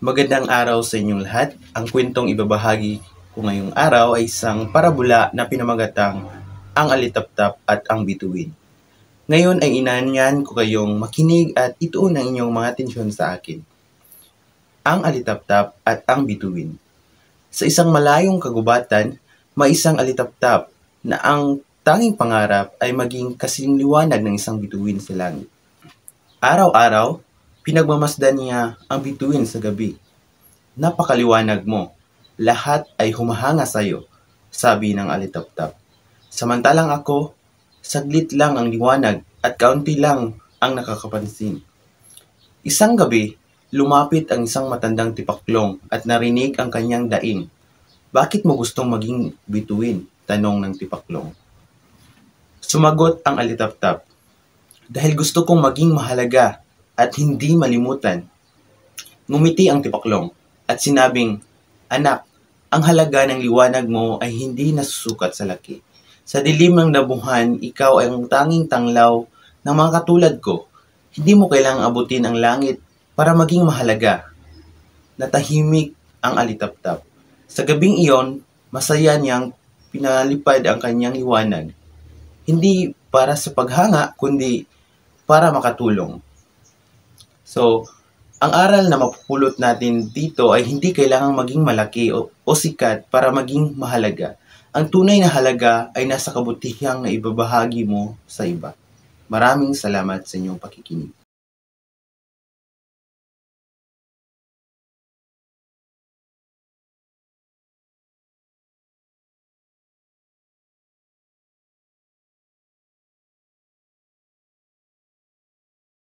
Magandang araw sa inyong lahat. Ang kwentong ibabahagi ko ngayong araw ay isang parabola na pinamagatang Ang Alitaptap at ang Bituin. Ngayon ay inanyan ko kayong makinig at ituon ang inyong mga atensyon sa akin. Ang Alitaptap at ang Bituin. Sa isang malayong kagubatan, may isang alitaptap na ang tanging pangarap ay maging kasing liwanag ng isang bituin sa langit. Araw-araw, pinagmamasdan niya ang bituin sa gabi. Napakaliwanag mo. Lahat ay humahanga sa iyo, sabi ng alitaptap. Samantalang ako, saglit lang ang liwanag at kaunti lang ang nakakapansin. Isang gabi, lumapit ang isang matandang tipaklong at narinig ang kanyang daing. Bakit mo gustong maging bituin? Tanong ng tipaklong. Sumagot ang alitaptap. Dahil gusto kong maging mahalaga at hindi malimutan. Ngumiti ang tipaklong at sinabing, Anak, ang halaga ng liwanag mo ay hindi nasusukat sa laki. Sa dilim ng dabuhan, ikaw ay ang tanging tanglaw ng mga katulad ko. Hindi mo kailangang abutin ang langit para maging mahalaga. Natahimik ang alitaptap. Sa gabing iyon, masaya niyang pinalipad ang kanyang liwanag. Hindi para sa paghanga, kundi para makatulong. So, ang aral na mapupulot natin dito ay hindi kailangang maging malaki o sikat para maging mahalaga. Ang tunay na halaga ay nasa kabutihang na ibabahagi mo sa iba. Maraming salamat sa inyong pakikinig.